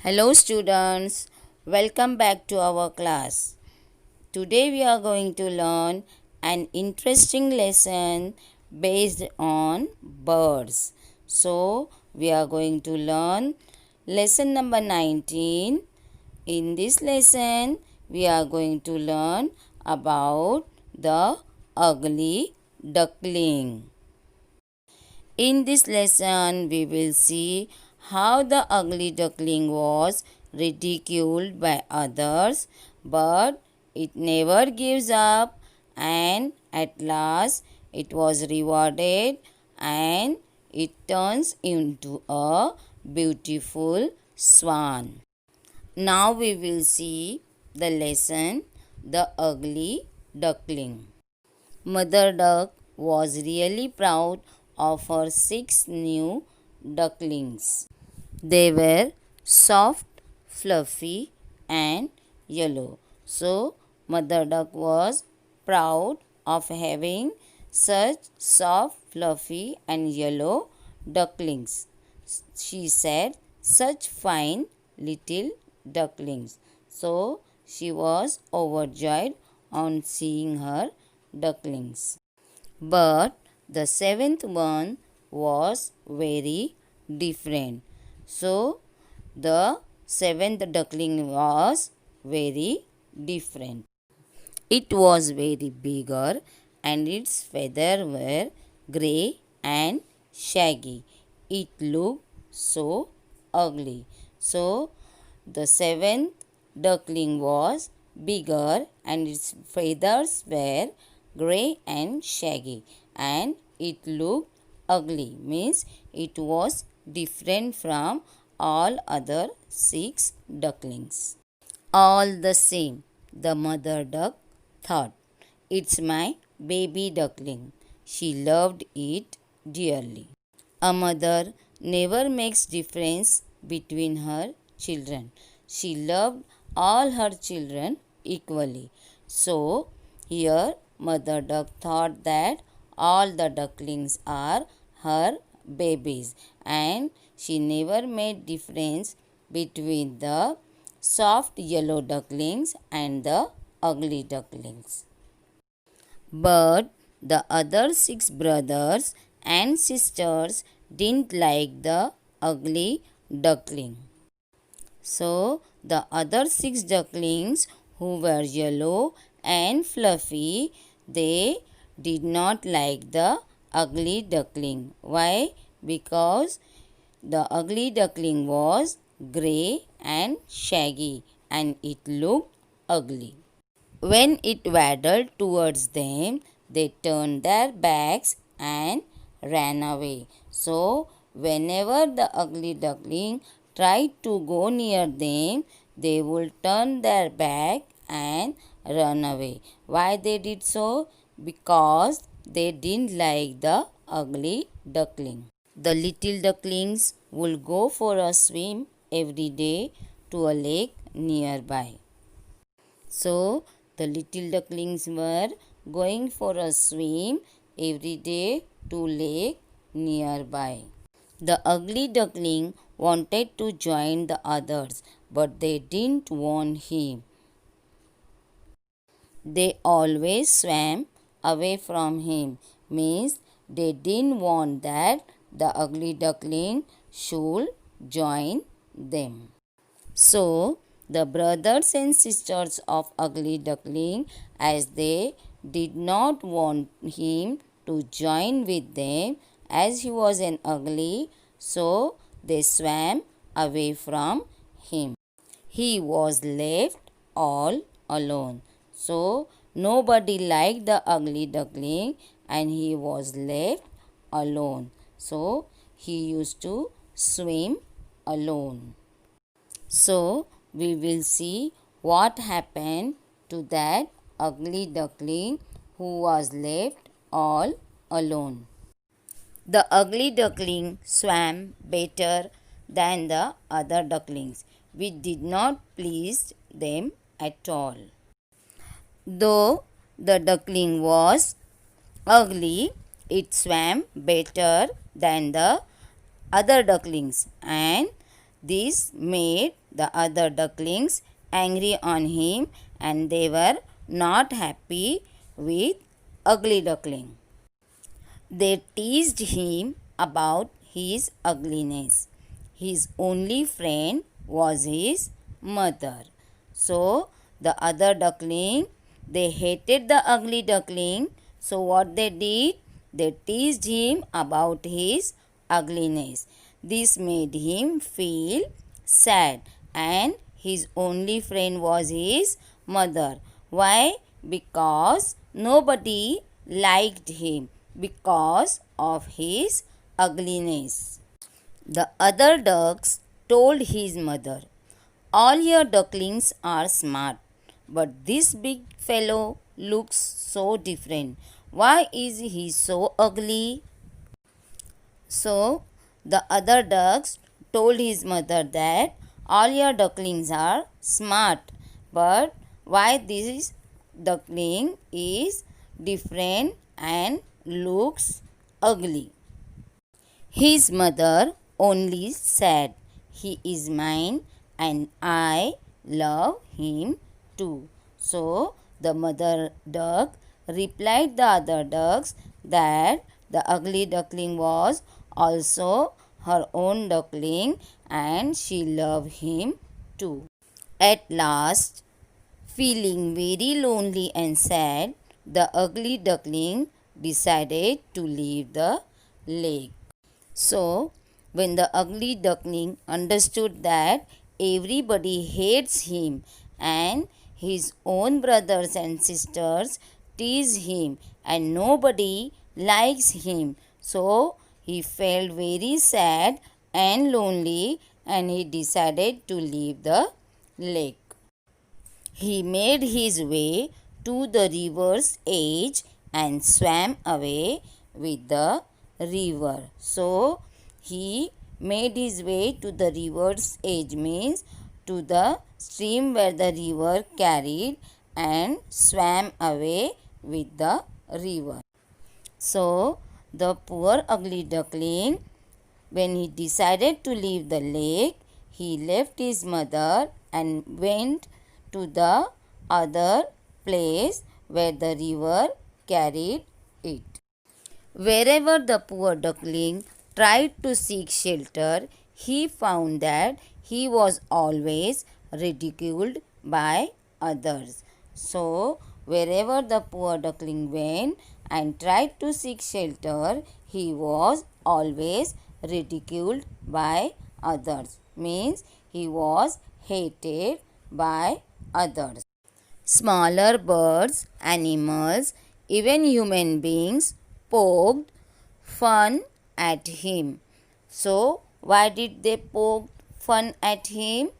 Hello students, welcome back to our class. Today we are going to learn an interesting lesson based on birds. So we are going to learn lesson number 19. In this lesson we are going to learn about the ugly duckling. In this lesson, we will see how the ugly duckling was ridiculed by others, but it never gives up, and at last it was rewarded and it turns into a beautiful swan. Now we will see the lesson The Ugly Duckling. Mother Duck was really proud of her 6 new ducklings. They were soft, fluffy, and yellow. So, Mother Duck was proud of having such soft, fluffy, and yellow ducklings. She said, such fine little ducklings. So, she was overjoyed on seeing her ducklings. But the seventh one was very different. So the seventh duckling was very different. It was very bigger and its feathers were grey and shaggy. It looked so ugly. So the seventh duckling was bigger and its feathers were grey and shaggy and it looked ugly, means it was different from all other 6 ducklings. All the same, the mother duck thought, it's my baby duckling. She loved it dearly. A mother never makes difference between her children. She loved all her children equally. So, here Mother Duck thought that all the ducklings are her babies and she never made difference between the soft yellow ducklings and the ugly ducklings. But the other 6 brothers and sisters didn't like the ugly duckling. So the other 6 ducklings who were yellow and fluffy, they did not like the ugly duckling. Why? Because the ugly duckling was grey and shaggy and it looked ugly. When it waddled towards them, they turned their backs and ran away. So, whenever the ugly duckling tried to go near them, they would turn their back and run away. Why they did so? Because they didn't like the ugly duckling. The little ducklings would go for a swim every day to a lake nearby. So, the little ducklings were going for a swim every day to lake nearby. The ugly duckling wanted to join the others, but they didn't want him. They always swam away from him, means they didn't want that the ugly duckling should join them. So, the brothers and sisters of Ugly Duckling, as they did not want him to join with them, as he was an ugly, so they swam away from him. He was left all alone. So, nobody liked the ugly duckling and he was left alone. So, he used to swim alone. So, we will see what happened to that ugly duckling who was left all alone. The ugly duckling swam better than the other ducklings, which did not please them at all. Though the duckling was ugly, it swam better than the other ducklings, and this made the other ducklings angry on him and they were not happy with ugly duckling. They teased him about his ugliness. His only friend was his mother. So the other duckling, they hated the ugly duckling. So what they did? They teased him about his ugliness. This made him feel sad and his only friend was his mother. Why? Because nobody liked him because of his ugliness. The other ducks told his mother, "All your ducklings are smart, but this big fellow looks so different. Why is he so ugly?" So the other ducks told his mother that all your ducklings are smart, but why this duckling is different and looks ugly. His mother only said, "He is mine and I love him too." So the mother duck replied the other ducks that the ugly duckling was also her own duckling and she loved him too. At last, feeling very lonely and sad, the ugly duckling decided to leave the lake. So, when the ugly duckling understood that everybody hates him and his own brothers and sisters tease him and nobody likes him, so he felt very sad and lonely and he decided to leave the lake. He made his way to the river's edge and swam away with the river. So he made his way to the river's edge means to the stream where the river carried and swam away with the river. So the poor ugly duckling, when he decided to leave the lake, he left his mother and went to the other place where the river carried it. Wherever the poor duckling tried to seek shelter, he found that he was always ridiculed by others. So, wherever the poor duckling went and tried to seek shelter, he was always ridiculed by others. Means he was hated by others. Smaller birds, animals, even human beings poked fun at him. So, why did they poke fun at him?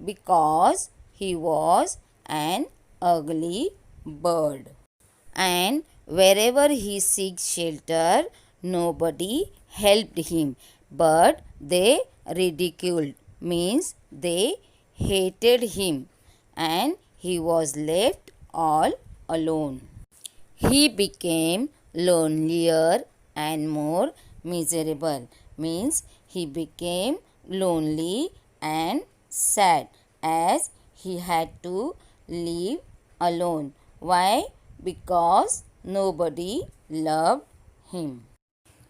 Because he was an ugly bird. And wherever he seek shelter, nobody helped him, but they ridiculed, means they hated him, and he was left all alone. He became lonelier and more miserable, means he became lonely and sad as he had to live alone. Why? Because nobody loved him.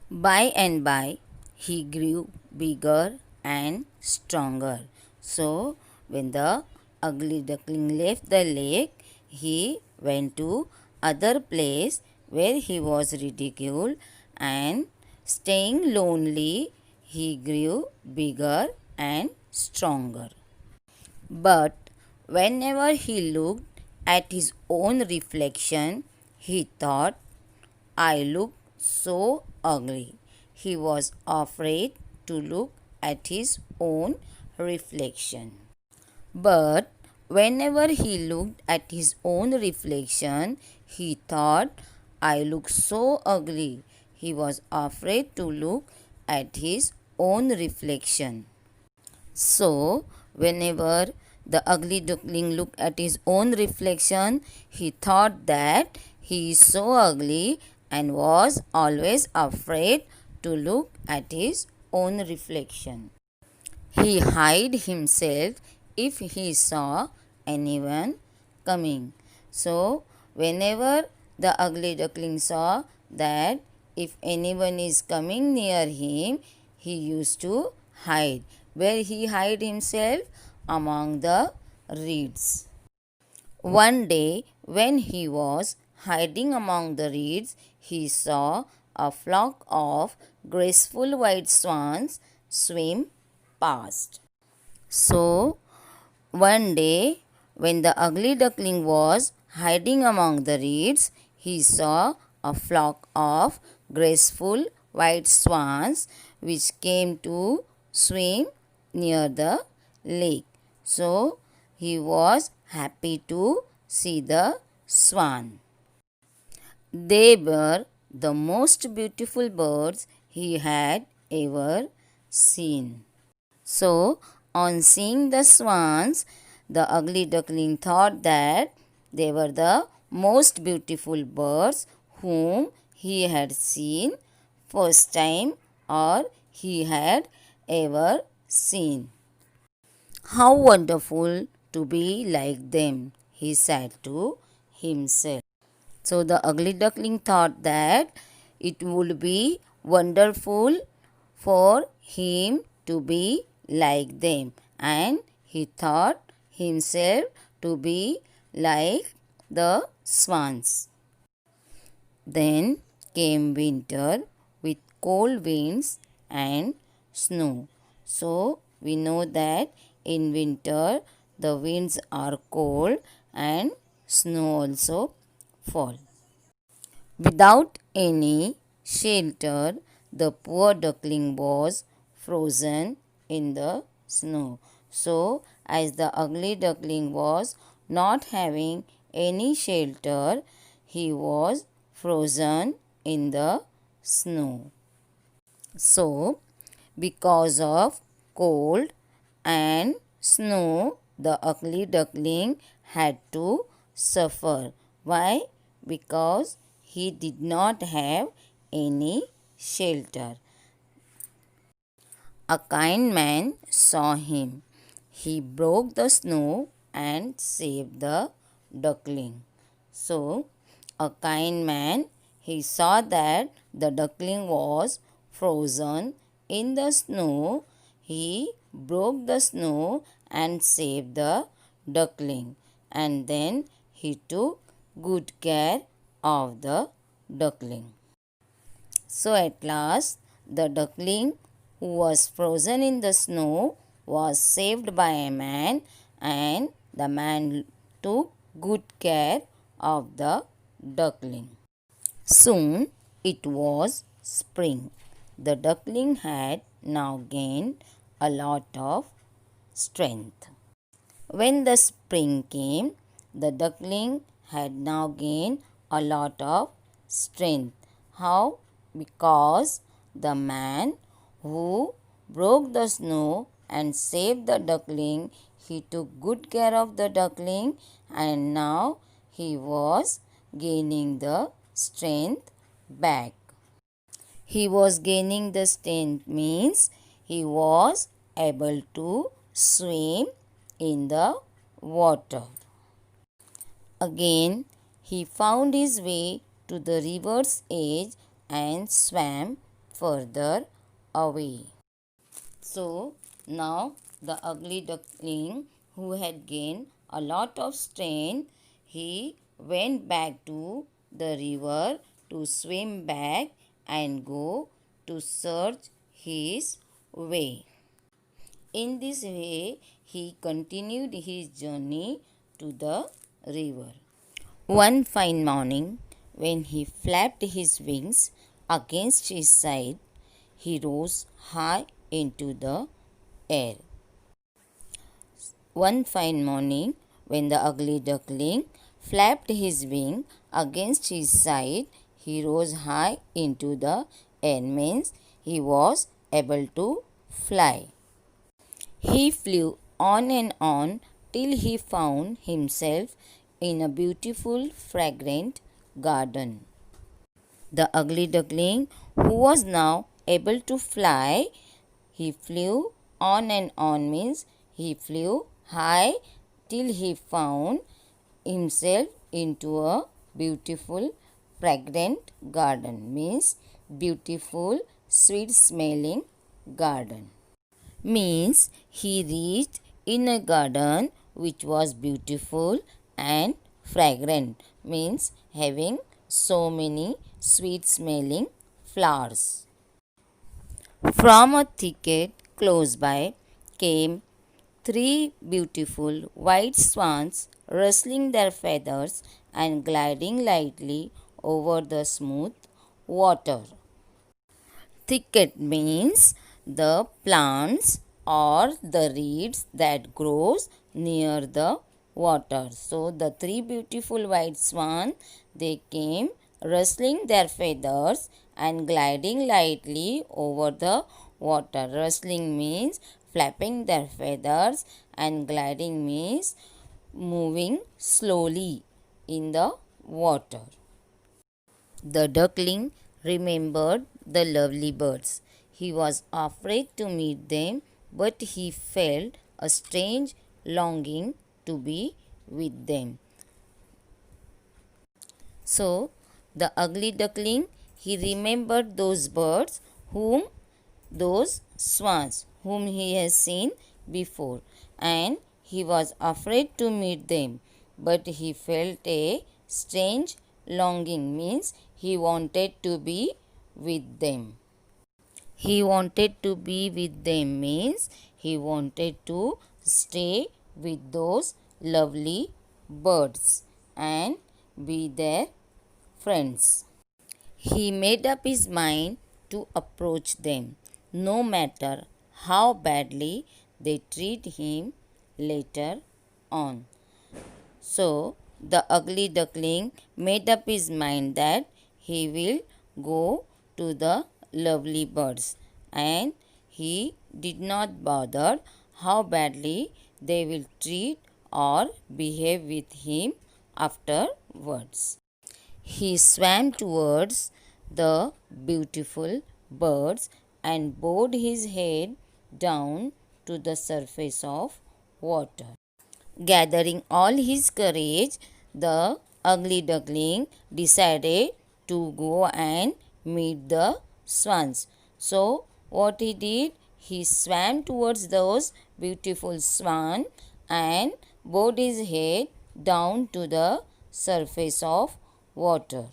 By and by, he grew bigger and stronger. So, when the ugly duckling left the lake, he went to other place where he was ridiculed and staying lonely, he grew bigger and stronger. But whenever he looked at his own reflection, he thought, "I look so ugly." He was afraid to look at his own reflection. But whenever he looked at his own reflection, he thought, "I look so ugly." He was afraid to look at his own reflection. So, whenever the ugly duckling looked at his own reflection, he thought that he is so ugly and was always afraid to look at his own reflection. He hid himself if he saw anyone coming. So, whenever the ugly duckling saw that if anyone is coming near him, he used to hide. Where he hid himself? Among the reeds. One day, when he was hiding among the reeds, he saw a flock of graceful white swans swim past. So, one day, when the ugly duckling was hiding among the reeds, he saw a flock of graceful white swans which came to swim near the lake. So, he was happy to see the swan. They were the most beautiful birds he had ever seen. So, on seeing the swans, the ugly duckling thought that they were the most beautiful birds whom he had seen first time or he had ever seen. How wonderful to be like them, he said to himself. So the ugly duckling thought that it would be wonderful for him to be like them, and he thought himself to be like the swans. Then came winter with cold winds and snow. So we know that in winter the winds are cold and snow also fall. Without any shelter, the poor duckling was frozen in the snow. So, as the ugly duckling was not having any shelter, he was frozen in the snow. So, because of cold and snow, the ugly duckling had to suffer. Why? Because he did not have any shelter. A kind man saw him. He broke the snow and saved the duckling. So, a kind man, he saw that the duckling was frozen in the snow. He broke the snow and saved the duckling. And then he took good care of the duckling. So at last, the duckling who was frozen in the snow was saved by a man, and the man took good care of the duckling. Soon it was spring. The duckling had now gained a lot of strength. When the spring came, the duckling had now gained a lot of strength. How? Because the man who broke the snow and saved the duckling, he took good care of the duckling, and now he was gaining the strength back. He was gaining the strength means he was able to swim in the water. Again, he found his way to the river's edge and swam further away. So, now the ugly duckling who had gained a lot of strength, he went back to the river to swim back and go to search his way. In this way, he continued his journey to the river. One fine morning, when he flapped his wings against his side, he rose high into the air. One fine morning, when the ugly duckling flapped his wing against his side, he rose high into the air, means he was able to fly. He flew on and on till he found himself in a beautiful, fragrant garden. The ugly duckling, who was now able to fly, he flew on and on, means he flew high till he found himself into a beautiful fragrant garden, means beautiful sweet smelling garden, means he reached in a garden which was beautiful and fragrant, means having so many sweet smelling flowers. From a thicket close by came three beautiful white swans, rustling their feathers and gliding lightly over the smooth water. Thicket means the plants or the reeds that grows near the water. So the three beautiful white swans, they came rustling their feathers and gliding lightly over the water. Rustling means flapping their feathers and gliding means moving slowly in the water. The duckling remembered the lovely birds. He was afraid to meet them, but he felt a strange longing to be with them. So, the ugly duckling, he remembered those birds those swans whom he has seen before, and he was afraid to meet them, but he felt a strange longing, means he wanted to be with them. He wanted to be with them means he wanted to stay with those lovely birds and be their friends. He made up his mind to approach them, no matter how badly they treat him later on. So, the ugly duckling made up his mind that he will go to the lovely birds, and he did not bother how badly they will treat or behave with him afterwards. He swam towards the beautiful birds and bowed his head down to the surface of water. Gathering all his courage, the ugly duckling decided to go and meet the swans. So, what he did, he swam towards those beautiful swans and bowed his head down to the surface of water.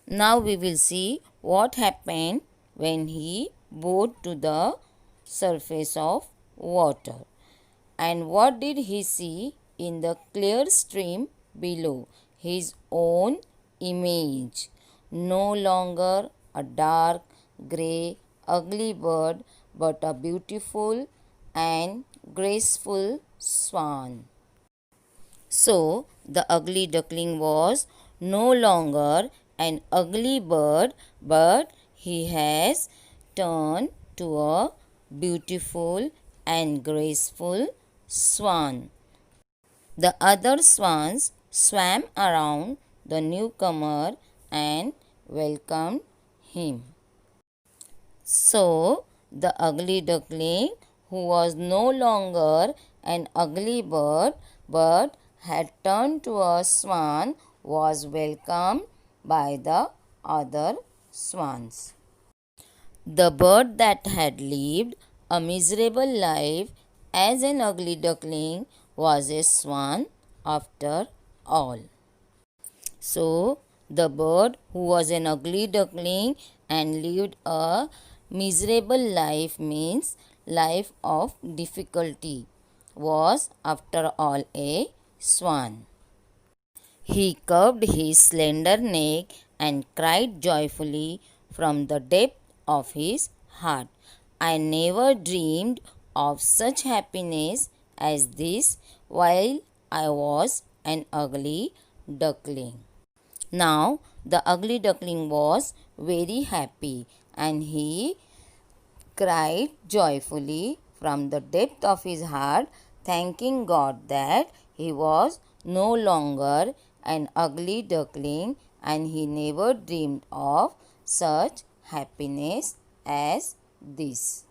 Now we will see what happened when he bowed to the surface of water. And what did he see in the clear stream below? His own image. No longer a dark, grey, ugly bird, but a beautiful and graceful swan. So, the ugly duckling was no longer an ugly bird, but he has turned to a beautiful and graceful swan. The other swans swam around the newcomer and welcomed him. So, the ugly duckling, who was no longer an ugly bird but had turned to a swan, was welcomed by the other swans. The bird that had lived a miserable life as an ugly duckling was a swan after all. So, the bird who was an ugly duckling and lived a miserable life, means life of difficulty, was after all a swan. He curved his slender neck and cried joyfully from the depth of his heart, I never dreamed of such happiness as this while I was an ugly duckling. Now the ugly duckling was very happy, and he cried joyfully from the depth of his heart, thanking God that he was no longer an ugly duckling and he never dreamed of such happiness as this.